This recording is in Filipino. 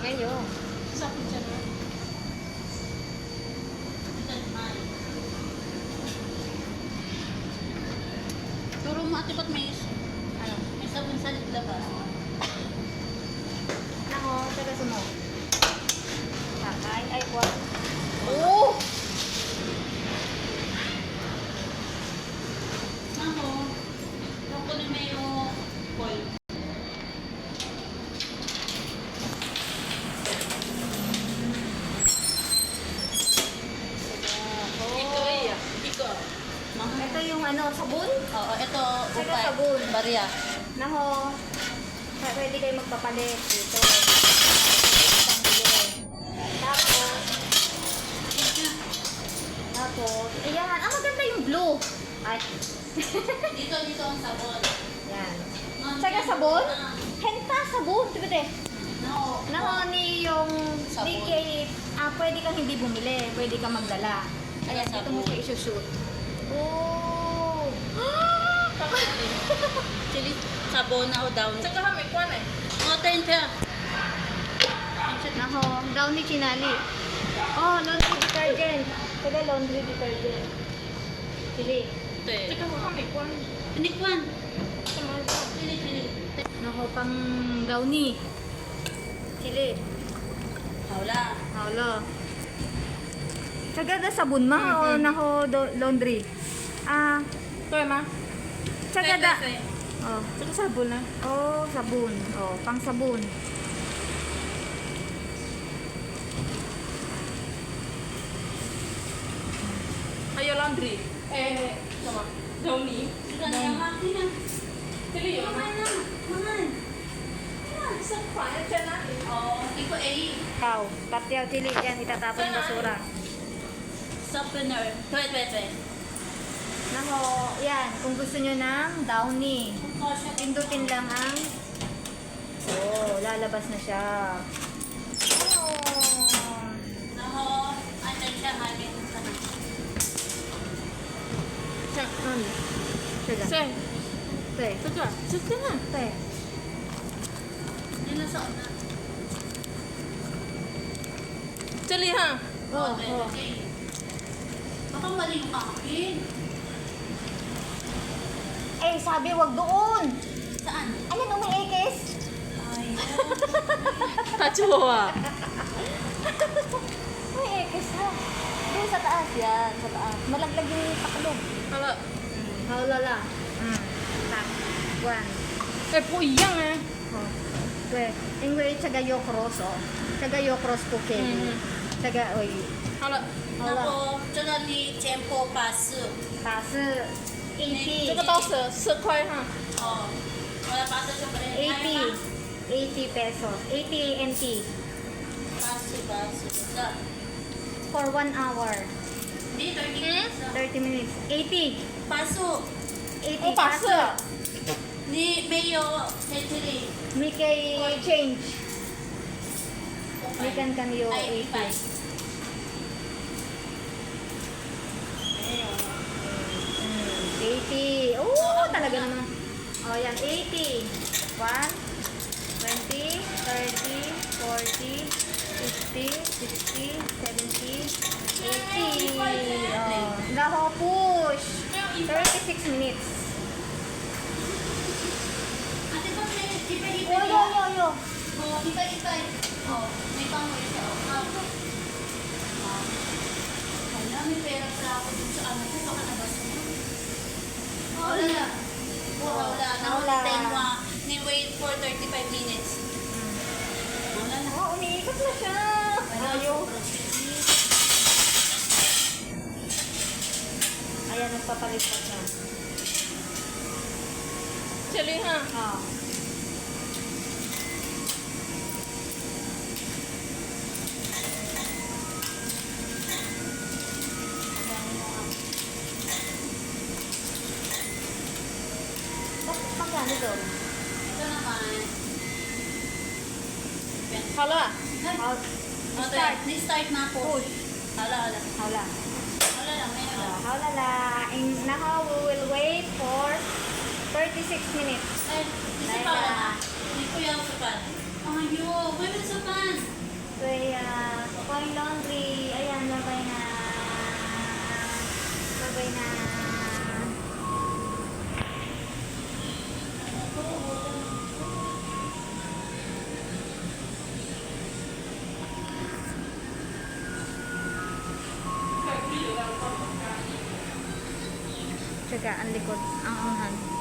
Kayo. Sakit siya na. Turo mo ate ba't may ano, may sabon sa labas. Nako, taga sumo. Kakay, ay, what? Oh! Ako, yung kunin mo yung foil. Ito ay, iko. Ito yung ano, sabon? Oo, ito, Saka upay. sabon. Barya. Nako, pwede kayo magpapalit dito. Tapos, ayan. Ah, maganda yung blue. Ay, Dito ang sabon. yan. Saka sabon? Henta sabon. Diba te? No. Nako, ni yung, Sabon. ni kay, pwede kang hindi bumili. Pwede kang magdala. Ayan, dito mo Sabon. siya isushoot. Oh! Chili, sabon na o down. Saka kami, kuwan eh. Mga 10 siya. Nako, Downy Chinali. Oh, laundry detergent. Kada laundry detergent. Chili. Ito eh. Saka kami, kuwan. Hindi kwan. Chili. Nako, pang Downy. Chili. Hawla. Haulo. Sagada sabon ma o nako laundry? Ah, Ito eh, ma. sagada. Oh. Saka sabon na. Oh, sabon. Oh, pang sabon. Ayo laundry. Sama. Downy. Sudah na yung akin na. Pili yun. Kumain na. Kumain. Sa kuwan, dyan na. Oh, iko eh. Kau, tatyaw chili yan itatapon ng basura. Softener. Wait. Nako, yan. Kung gusto nyo ng Downy, pindutin lang ang oh, lalabas na siya. Oh. Nako, andyan siya akin sa na. Sige. Se. Te. Saka. Saka na. Te. Yun na sa na. Chili ha. Oh, Okay, oh. okay. Baka mali yung akin. Eh, sabi wag doon. Saan? Ayan, umiikis. Ay, Kachua. Umiikis ha. Doon sa taas. Yan, sa taas. Malaglag yung pakalog. Hala. Haulala. Tak. One. Eh, 不一样哎。 Oh. 对，因为这个有 cross 哦，这个有 cross 不可以，这个而已。好了。好了， nako, ito na ni Tempo Pasu. 打是80，这个到10块哈。 Oh, wala pa sa pa rin. 80 pesos, 80 NT Pasu. Sa, for 1 hour, hindi, 30 minutes. 30 minutes, 80, Pasu. 80 Oh, paso. Ni Mayo Century. Mikay change, Mikan kami yung Ay, 80. 80. Oh, talaga naman. Oh, yan. 80. 1, 20, 30, 40, 50, 60, 70, 80. Oh, Gaho push. 36 minutes. Ate ba may ipa-ipa Oh, yo. Oh, ipa-ipa. Oh, may pangoy siya. Oh, wala, may pera pala ako dun sa ano ko. Baka nabasa mo. Oh, wala. Wala. Wala. Ni wait for 35 minutes. Wala na. Oh, umiikot na siya. Ayaw. Ayan, nagpapalit pa siya. Chili ha. Oh. Bakit magkano doon? Ito naman. 好了。 Ay, Out. start. Ni-start na po. Hala. Hawla. Wala lang, may wala. Hawlala. And now we will wait for 36 minutes. Ay, isa pa wala na. Hindi ko yung sa pan. Ayo, may minsapan. Kaya, Kokoy Laundry. Ayan, babay na. Babay na. Tsaka, ang likod, ang anghan.